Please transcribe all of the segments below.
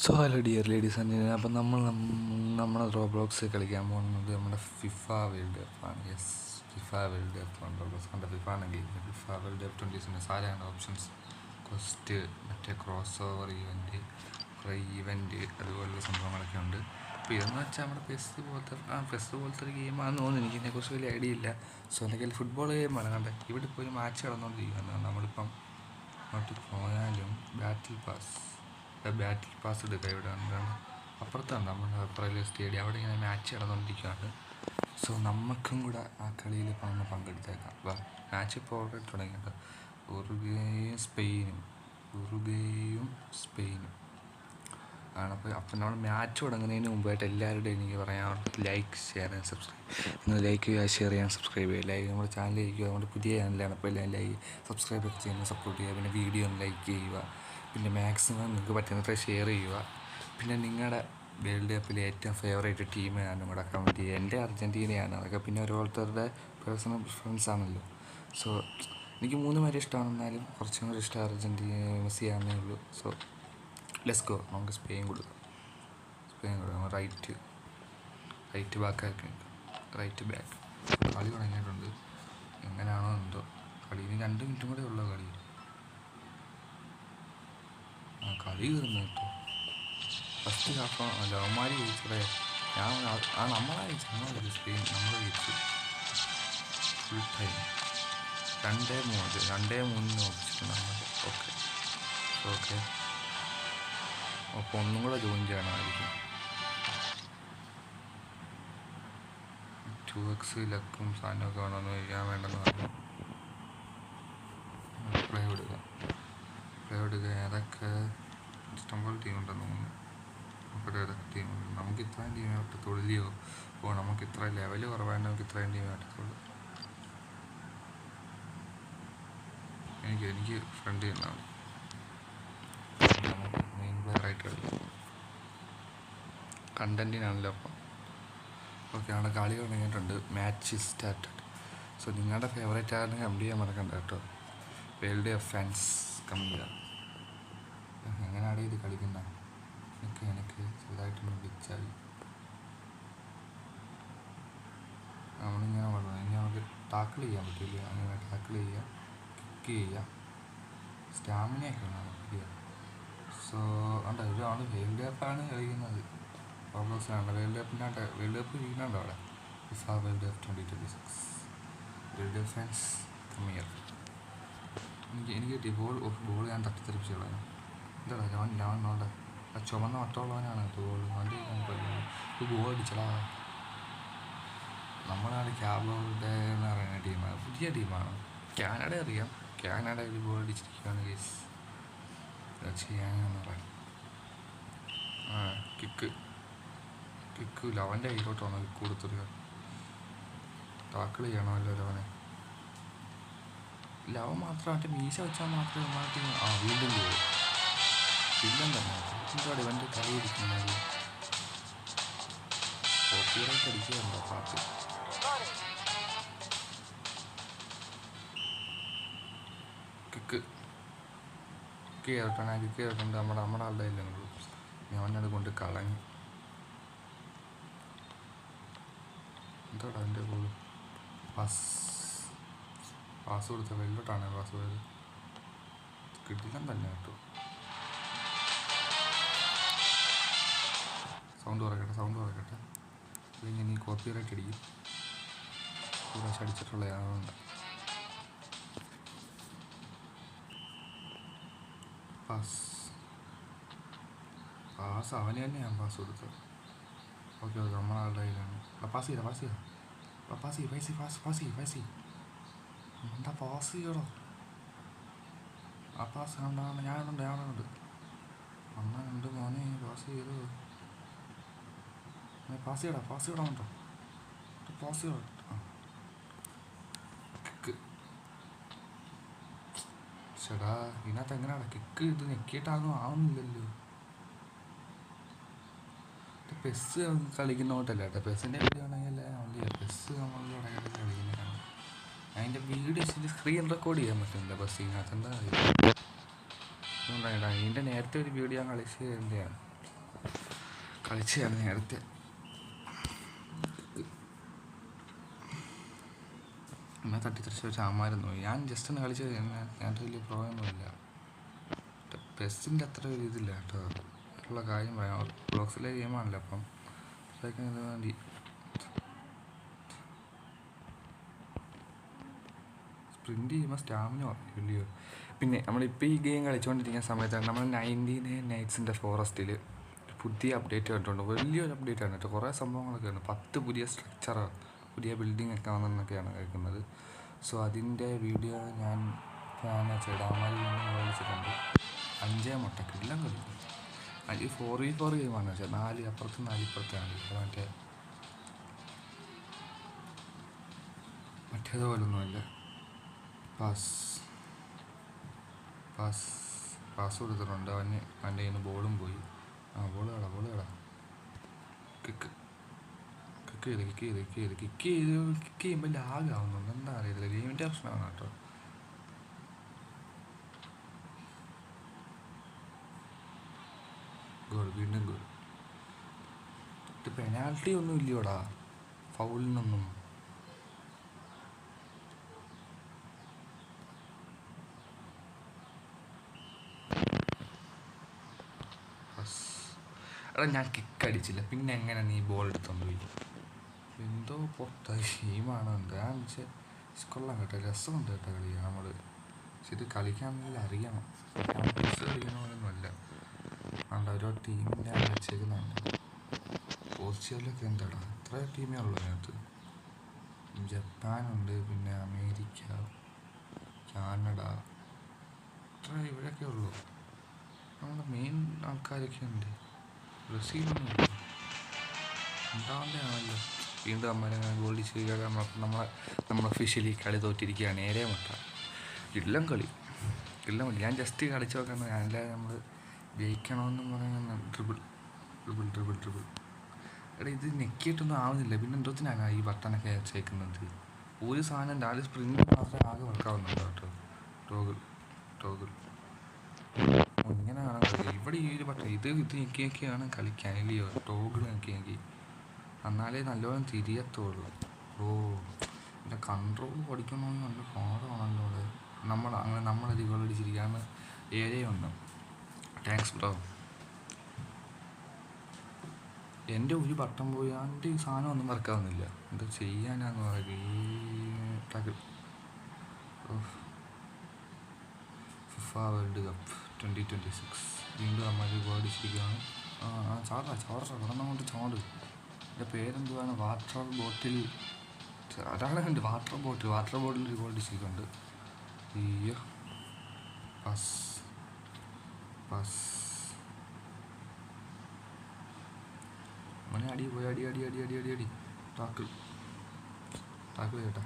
So hello dear ladies and gentlemen, അപ്പം നമ്മുടെ Roblox കളിക്കാൻ പോകുന്നത് നമ്മുടെ ഫിഫ വേൾഡ് കപ്പാണ്. യെസ്, ഫിഫ വേൾഡ് കപ്പാണ്. റോബ്ലോക്സ് കണ്ട ഫിഫ ആണെങ്കിൽ ഫിഫ വേൾഡ് കപ്പ് 20 ആരെയാണ് ഓപ്ഷൻസ്, ക്വസ്റ്റ്, മറ്റേ ക്രോസ് ഓവർ ഈവൻറ്റ്, കുറേ ഈവൻറ്റ്, അതുപോലുള്ള സംഭവങ്ങളൊക്കെ ഉണ്ട്. അപ്പോൾ ഇതെന്ന് വെച്ചാൽ നമ്മുടെ പെസ് പോലത്തെ ഒരു ഗെയിമാണെന്ന് തോന്നുന്നു. എനിക്ക് ഇതിനെക്കുറിച്ച് വലിയ ഐഡിയ ഇല്ല. സോ എൻ്റെ കയ്യിൽ ഫുട്ബോൾ ഗെയിമാണ് കണ്ടത്. ഇവിടെ ഇപ്പോൾ ഒരു മാച്ച് നടന്നുകൊണ്ടിരിക്കുകയാണ്. നമ്മളിപ്പം അങ്ങോട്ട് പോയാലും ബാറ്റിൽ പാസ് എടുക്കുക. ഇവിടെ എന്താണ് അപ്പുറത്താണ് നമ്മുടെ അപ്പുറയിലെ സ്റ്റേഡിയം, അവിടെ ഇങ്ങനെ മാച്ച് നടന്നുകൊണ്ടിരിക്കുകയാണ്. സോ നമുക്കും കൂടെ ആ കളിയിൽ ഒന്ന് പങ്കെടുത്തേക്കാം. മാച്ച് ഇപ്പോൾ ഓൾറെഡി തുടങ്ങിയിട്ട് ഉറുഗ്വേയും സ്പെയിനും ആണ്. അപ്പോൾ നമ്മൾ മാച്ച് തുടങ്ങുന്നതിന് മുമ്പായിട്ട് എല്ലാവരുടെയും എനിക്ക് പറയാം, ലൈക്ക്, ഷെയർ ആൻഡ് സബ്സ്ക്രൈബ്. നിങ്ങൾ ലൈക്ക് ചെയ്യുക, ഷെയർ ചെയ്യാൻ, സബ്സ്ക്രൈബ് ചെയ്യുക. ലൈക്ക് നമ്മുടെ ചാനൽ ഇരിക്കുക, നമ്മുടെ പുതിയ ചാനലാണ്. അപ്പോൾ എല്ലാം ലൈക്ക്, സബ്സ്ക്രൈബ് ഒക്കെ ചെയ്യുന്ന സപ്പോർട്ട് ചെയ്യുക. പിന്നെ വീഡിയോ ഒന്ന് ലൈക്ക് ചെയ്യുക. പിന്നെ മാക്സിമം നിങ്ങൾക്ക് പറ്റുന്നത്ര ഷെയർ ചെയ്യുക. പിന്നെ നിങ്ങളുടെ വേൾഡ് കപ്പിലെ ഏറ്റവും ഫേവറേറ്റ് ടീം ഞാനും കൂടെ കമൻറ്റ് ചെയ്യുക. എൻ്റെ അർജൻറ്റീനയാണ്. അതൊക്കെ പിന്നെ ഓരോരുത്തരുടെ പേഴ്സണൽ പ്രിഫറൻസ് ആണല്ലോ. സോ എനിക്ക് 3 പേരെ ഇഷ്ടമാണ്, എന്നാലും കുറച്ചും കൂടി ഇഷ്ടം അർജൻറ്റീന, മെസ്സി ആണെന്നേ ഉള്ളൂ. So let's go. നമുക്ക് സ്പെയിൻ കൊടുക്കാം. റൈറ്റ് ബാക്കാക്കി, റൈറ്റ് ബാക്ക്. കളി തുടങ്ങിയിട്ടുണ്ട്. എങ്ങനെയാണോ എന്തോ കളി. ഇനി 2 മിനിറ്റും കൂടെ ഉള്ളൂ കളി. കളി കയറുന്നു കേട്ടോ. ഫസ്റ്റ് ഹാഫ് ലവന്മാർ ജയിച്ചതേ. നമ്മളാ ജയിച്ചു. സ്പെയിൻ നമ്മൾ ജയിച്ചു. ഫുൾ ടൈം 2-3 ഓടിച്ചിട്ടുണ്ട് നമ്മൾ. ഓക്കെ അപ്പോൾ ഒന്നും കൂടെ ജോയിൻ ചെയ്യണമായിരിക്കും. 2x ലക്കും സാധനമൊക്കെ വേണമെന്ന് കഴിക്കാൻ വേണ്ടെന്ന് പറഞ്ഞു. പ്ലേ വിടുക. ഏതൊക്കെ ഇഷ്ടംപോലെ ടീമുണ്ടെന്ന് തോന്നുന്നു. നോക്കട്ടെ ഏതൊക്കെ ടീമുണ്ട്. നമുക്ക് ഇത്രയും ടീമേ പറ്റത്തുള്ളൂ. നമുക്ക് ഇത്ര ലെവല് കുറവായിട്ട് നമുക്ക് ഇത്രയും ടീമേ പറ്റത്തുള്ളൂ. എനിക്ക് ഫ്രണ്ട് ചെയ്യുന്നതാണ്. നമുക്ക് മെയിൻ പ്ലെയറായിട്ട് കളിക്കാം. കണ്ടൻറ്റിനാണല്ലോ അപ്പം. ഓക്കെ, അവിടെ കളി തുടങ്ങിയിട്ടുണ്ട്. Match started. സോ നിങ്ങളുടെ ഫേവറേറ്റ് ആരുടെ കമൻറ്റ് ചെയ്യാൻ മറക്കണ്ട കേട്ടോ. വേൾഡ് കപ്പ് ഫാൻസ് കമൻറ്റ് ചെയ്യാം. എങ്ങനെയാണ് ഇത് കളിക്കുന്നത്? എനിക്ക് ചെറുതായിട്ടൊന്ന് പിച്ചായി. നമ്മളിങ്ങനെ പറഞ്ഞു. ഇനി നമുക്ക് ടാക്കിൾ ചെയ്യാൻ പറ്റില്ല. അങ്ങനെ ടാക്കിൾ ചെയ്യാം, കിക്ക് ചെയ്യാം, സ്റ്റാമിനയൊക്കെ വേണം നമുക്ക്. സോ ഇതാണ് വേൾഡ് കപ്പാണ് കളിക്കുന്നത്. റോബ്ലോക്സിലാണ് വേൾഡ് കപ്പ് ഇരിക്കുന്നുണ്ടോ അവിടെ. FIFA world cup 2026. World cup fans come here. എനിക്ക് കിട്ടി ബോൾ ഞാൻ തട്ടിത്തെറിപ്പിച്ച് കളയാം. എന്താടാ ഞാൻ നോട്ടെ. ആ ചുമന്ന വട്ടമുള്ളവനാണ് ബോൾ. വണ്ടി ഗോൾ അടിച്ചടാ. നമ്മളാണ് ക്യാബോയുടെ എന്ന് പറയുന്ന ടീമാണ്. പുതിയ ടീമാണ്. കാനഡ അറിയാം. കാനഡയിൽ ഗോൾ അടിച്ചിരിക്കുകയാണ് ഗേസ്. ചെയ്യാനെന്ന് പറയാം. കിക്ക് ലവൻ്റെ കയ്യിലോട്ടാണ് കിക്ക് കൊടുത്തത്. ടാക്കിൾ ചെയ്യണമല്ലോ ലവനെ. ലവൻ മാത്രമായിട്ട് മീശ വെച്ചാൽ മാത്രമേ വീണ്ടും പോകും. വില്ലൻ തന്നെ എന്താണ് ഇവൻ്റെ കളിയിരിക്കുന്നത്. കോപ്പിറൈറ്റ് അടിക്കുകയുണ്ടോ പാട്ട്. കിക്ക് ചെയ്തിട്ടുണ്ട്. നമ്മുടെ ആളുടെ ഇല്ലെന്നുള്ളൂ. ഞാനത് കൊണ്ട് കളഞ്ഞു. എന്താടാ എൻ്റെ ഗോള്. പാസ് കൊടുത്ത വെള്ളോട്ടാണ് പാസ് പോയത്. കിട്ടില്ല തന്നെ കേട്ടോ. സൗണ്ട് കുറയ്ക്കട്ടെ. ഇതിങ്ങനെ ഈ കോപ്പിറൈറ്റ് അടിക്കും. പ്രാവശ്യം അടിച്ചിട്ടുള്ള ആളുണ്ട്. പാസ് അവന് തന്നെ ഞാൻ പാസ് കൊടുത്തത്. ഓക്കെ നമ്മളാളുടെ കയ്യിലാണ്. പാസ് ചെയ്താ എന്താ പാസ് ചെയ്യടോ. ആ പാസ് കണ്ടാണ് ഞാനുണ്ട് അണ്ണനുണ്ട് മോനെ. പാസ് ചെയ്തോ. പാസ് ചെയ്യടാ കേട്ടോ. പാസ് ചെയ്യടാ. കിക്ക്. ചേടാ ഇതിനകത്ത് എങ്ങനെയാടാ കിക്ക്? ഇത് ഞെക്കിയിട്ടാകും ആവുന്നില്ലല്ലോ. പെസ് കളിക്കുന്ന കൊണ്ടല്ല കേട്ടോ. പെസ്സിൻ്റെ വീഡിയോ ആണെങ്കിൽ പെസ് നമ്മളിവിടെ കളിക്കുന്നതാണ്. അതിൻ്റെ വീഡിയോസിൻ്റെ സ്ക്രീൻ റെക്കോർഡ് ചെയ്യാൻ പറ്റുന്നില്ല ബസ്സിനകത്ത്. എന്താ അതുകൊണ്ടാണ്. അതിൻ്റെ നേരത്തെ ഒരു വീഡിയോ ഞാൻ കളിച്ചതിൻ്റെയാണ്. കളിച്ചാണ് നേരത്തെ. എന്നെ തട്ടിത്തെറിച്ച് വെച്ച് അമ്മമാരെന്ന് പോയി. ഞാൻ ജസ്റ്റ് ഒന്ന് കളിച്ചത്. ഞാൻ വലിയ പ്രോയൊന്നുമില്ല, പെസ്സിൻ്റെ അത്ര ഒരു ഇതില്ല കേട്ടോ. ഉള്ള കാര്യം പറയാം, ബ്ലോക്സിലെ ഗെയിമാണല്ലോ. അപ്പം ഇത് വേണ്ടി സ്പ്രിൻറ്റ് ചെയ്യുമ്പോൾ സ്റ്റാമിന വലിയ. പിന്നെ നമ്മളിപ്പോൾ ഈ ഗെയിം കളിച്ചുകൊണ്ടിരിക്കുന്ന സമയത്താണ് നമ്മൾ 99 നൈറ്റ്സിൻ്റെ ഫോറസ്റ്റിൽ പുതിയ അപ്ഡേറ്റ് കണ്ടിട്ടുണ്ട്. വലിയൊരു അപ്ഡേറ്റ് ആണ് കേട്ടോ. കുറേ സംഭവങ്ങളൊക്കെ ഉണ്ട്. 10 പുതിയ സ്ട്രക്ചർ, പുതിയ ബിൽഡിംഗ് ഒക്കെ വന്നെന്നൊക്കെയാണ് കേൾക്കുന്നത്. സോ അതിൻ്റെ വീഡിയോ ഞാൻ ചേടാമാരി കളിച്ചിട്ടുണ്ട്. 5 മുട്ടക്ക് എല്ലാം കളിക്കും. അത് 4v4 ഗെയിമാണ്. പക്ഷേ 4 അപ്പുറത്ത് 4 ഇപ്പുറത്താണ്. ഇപ്പോൾ മറ്റേതുപോലൊന്നുമല്ല. പാസ് കൊടുത്തിട്ടുണ്ട്. അവൻ്റെ കയ്യിൽ നിന്ന് ബോളും പോയി. ബോൾ കളാ കിക്ക് ചെയ്യുമ്പോൾ ലാഗാവുന്നുണ്ട്. എന്താ അറിയില്ല, ഗെയിമിൻ്റെ പ്രശ്നമാണ് കേട്ടോ. ഗോൾ, വീണ്ടും ഗോൾ. ഇത് പെനാൽറ്റി ഒന്നും ഇല്ലയോടാ ഫൗളിനൊന്നും. എടാ ഞാൻ കിക്ക് അടിച്ചില്ല, പിന്നെ എങ്ങനെ നീ ബോൾ എടുത്തോണ്ട് പോയി? എന്തോ പൊട്ട ഗെയിമാണ്. എന്താ വെച്ചാൽ കൊള്ളാം കേട്ടോ, രസമുണ്ട് കേട്ടോ കളി. നമ്മൾ പക്ഷെ ഇത് കളിക്കാമെങ്കിൽ അറിയണം. കളിക്കുന്ന പോലൊന്നുമല്ല. അതുകൊണ്ട് ഓരോ ടീമിൻ്റെ വെച്ചേക്കുന്നുണ്ട്. പോർച്ചുഗലൊക്കെ എന്താടാ, എത്ര ടീമേ ഉള്ളൂ അതിനകത്ത്? ജപ്പാനുണ്ട്, പിന്നെ അമേരിക്ക, കാനഡ, ഇത്ര ഇവരൊക്കെ ഉള്ളൂ. നമ്മുടെ മെയിൻ ആൾക്കാരൊക്കെ ഉണ്ട്. ബ്രസീലൊന്നും ഇല്ല. ഉണ്ടാവേണ്ടതാണല്ലോ. വീണ്ടും അമ്മ ഗോൾ ചെയ്യുക. നമ്മൾ ഒഫീഷ്യലി കളി തോറ്റിരിക്കുകയാണ്. നേരെ മുട്ട ഇല്ലം കളി. ഞാൻ ജസ്റ്റ് കളിച്ച് നോക്കണം. ഞാനല്ലാതെ നമ്മൾ ജയിക്കണമെന്നും പറയുന്ന ട്രിപ്പിൾ. എടാ ഇത് നെക്കിയിട്ടൊന്നും ആവുന്നില്ല. പിന്നെ എന്തോത്തിനാണ് ഈ ബട്ടണൊക്കെ ചേക്കുന്നത്? ഒരു സാധനം 4 സ്പ്രിൻ്റ് മാത്രമേ ആകെ വർക്കാവുന്നുണ്ടോ കേട്ടോ. ടോഗിൾ ഇങ്ങനെയാണ് കളി. ഇവിടെ ഈ ഒരു ബട്ടൺ ഇത് ഞെക്കിയൊക്കെയാണ് കളിക്കാൻ ഇല്ലയോ. ടോഗിൾ ഞെക്കി എന്നാലേ നല്ലോണം തിരിയത്തുള്ളൂ. എൻ്റെ കൺട്രോൾ പഠിക്കണമെന്ന് നല്ല പാടാണല്ലോ. നമ്മളത് ഗോൾ അടിച്ചിരിക്കുകയാണ്. 7-1. Thanks bro. എൻ്റെ ഒരു ബട്ടൺ പോയി. എൻ്റെ ഈ സാധനം ഒന്നും വർക്കാവുന്നില്ല. എന്താ ചെയ്യാനാന്ന് പറയുക. ഫിഫ വേൾഡ് കപ്പ് 2026 വീണ്ടും അമ്മ ഗോൾ അടിച്ചിരിക്കുകയാണ്. ചാടങ്ങോട്ട് ചാട്. എൻ്റെ പേരെന്തുവാണ്? വാട്ടർ ബോട്ടിൽ ഒരു ഗോൾ അടിച്ചിട്ടുണ്ട്. അയ്യോ, പസ് അടി പോയി. അടി ടാക്കിൾ ചേട്ടാ.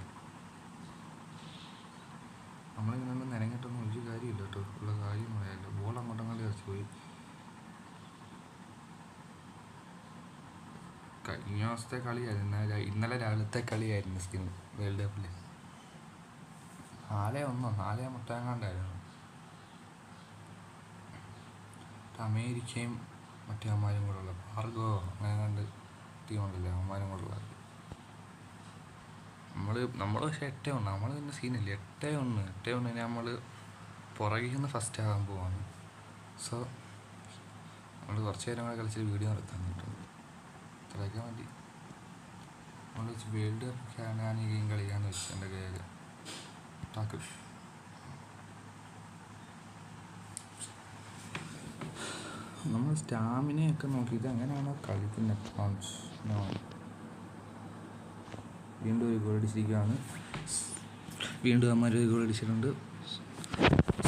നമ്മളിങ്ങനെ ഒന്നും നിരങ്ങിട്ടൊന്നും ഒരു കാര്യമില്ല കേട്ടോ. ഉള്ള കാര്യം പറയാമല്ലോ. ബോൾ അങ്ങോട്ടങ്ങോട്ട് ഇറച്ചി പോയി. കഴിഞ്ഞ ദിവസത്തെ കളിയായിരുന്നു, ഇന്നലെ രാവിലത്തെ കളിയായിരുന്നു സ്കിൻ വേൾഡ് കപ്പിൽ. 4-1 മുട്ടങ്ങാണ്ടായിരുന്നു. അമേരിക്കയും മറ്റേ അമ്മമാരും കൂടെ ഉള്ള ഭാർഗോ അങ്ങനെ കണ്ട് ടീമുണ്ടല്ലേ, അമ്മമാരും കൂടെ ഉള്ള. നമ്മൾ പക്ഷേ 8-1. നമ്മൾ പിന്നെ സീനില്ല. 8-1 നമ്മൾ പുറകിൽ നിന്ന് ഫസ്റ്റ് ആകാൻ പോവാണ്. സോ നമ്മൾ കുറച്ച് നേരം കൂടെ കളിച്ച് വീഡിയോ നിർത്താൻ കിട്ടും. അത്രയൊക്കെ മതി. നമ്മൾ വേൾഡ് കപ്പൊക്കെയാണ് ഞാൻ ഈ ഗെയിം കളിക്കാന്ന് വെച്ചു. എൻ്റെ കയ്യിൽ ടാക്കിൾ. നമ്മൾ സ്റ്റാമിനയൊക്കെ നോക്കിയിട്ട് എങ്ങനെയാണോ കളിക്കുന്നത്. വീണ്ടും ഒരു ഗോൾ അടിച്ചിരിക്കുകയാണ്. വീണ്ടും അമ്മ ഒരു ഗോൾ അടിച്ചിട്ടുണ്ട്.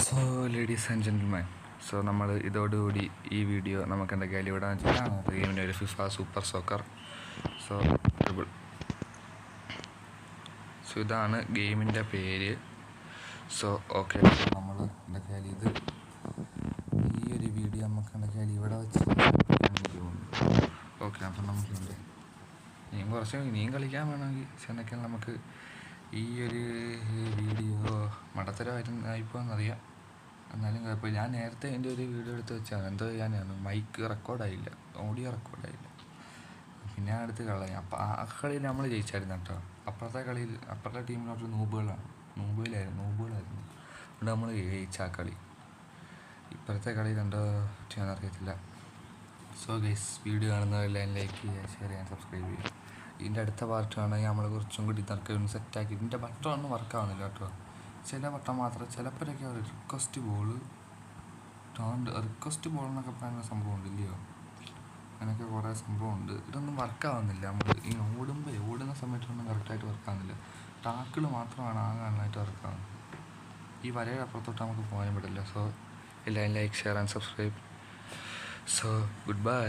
So ladies and gentleman, so നമ്മൾ ഇതോടുകൂടി ഈ വീഡിയോ നമുക്ക് എന്തൊക്കെയായാലും ഇവിടെ വെച്ചാൽ ഗെയിമിൻ്റെ ഒരു ഫിഫ സൂപ്പർ സോക്കർ. സോ ഇതാണ് ഗെയിമിൻ്റെ പേര്. സോ ഓക്കെ, നമ്മൾ എന്തൊക്കെയായാലും ഈ ഒരു വീഡിയോ നമുക്ക് എന്തൊക്കെയായാലും ഇവിടെ വെച്ച് ഓക്കെ. അപ്പം നമുക്കുണ്ട് ഇനിയും കളിക്കാൻ വേണമെങ്കിൽ ചെന്നൊക്കെ നമുക്ക് ഈ ഒരു വീഡിയോ മടത്തരമായിപ്പോന്നറിയാം. എന്നാലും കുഴപ്പമില്ല. ഞാൻ നേരത്തെ എൻ്റെ ഒരു വീഡിയോ എടുത്ത് വെച്ചാണ്, എന്തോ ചെയ്യാനാണ്, മൈക്ക് റെക്കോർഡായില്ല, ഓഡിയോ റെക്കോർഡായില്ല. പിന്നെ ഞാൻ എടുത്ത് കളയാം. അപ്പം ആ കളിയിൽ നമ്മൾ ജയിച്ചായിരുന്നു കേട്ടോ. അപ്പുറത്തെ ടീമിലോട്ട് നൂബുകളായിരുന്നു. അതുകൊണ്ട് നമ്മൾ ജയിച്ച ആ കളി. ഇപ്പോഴത്തെ കളിയിൽ എന്തോ ചെയ്യാൻ അറിയത്തില്ല. സോ ഗൈസ്, വീഡിയോ കാണുന്നവരെല്ലാം ലൈക്ക് ചെയ്യുക, ഷെയർ ചെയ്യാൻ, സബ്സ്ക്രൈബ് ചെയ്യുക. ഇതിൻ്റെ അടുത്ത പാർട്ടാണെങ്കിൽ നമ്മൾ കുറച്ചും കൂടി ഒന്ന് സെറ്റാക്കി. ഇതിൻ്റെ ബട്ടണൊന്നും വർക്കാവുന്നില്ല കേട്ടോ. ചില ബട്ടൺ മാത്രം, ചിലപ്പോഴൊക്കെ റിക്വസ്റ്റ് ബോൾ എന്നൊക്കെ പറയുന്ന സംഭവമുണ്ട് ഇല്ലയോ, അങ്ങനെയൊക്കെ കുറേ സംഭവമുണ്ട്. ഇതൊന്നും വർക്കാവുന്നില്ല. നമ്മൾ ഈ ഓടുന്ന സമയത്തൊന്നും കറക്റ്റായിട്ട് വർക്കാവുന്നില്ല. ടാക്കിൾ മാത്രമാണ് നന്നായിട്ട് വർക്കാവുന്നത്. ഈ വരയുടെ അപ്പുറത്തോട്ട് നമുക്ക് പോകാൻ പറ്റില്ല. സോ എല്ലാവരും like, share and subscribe. So good bye.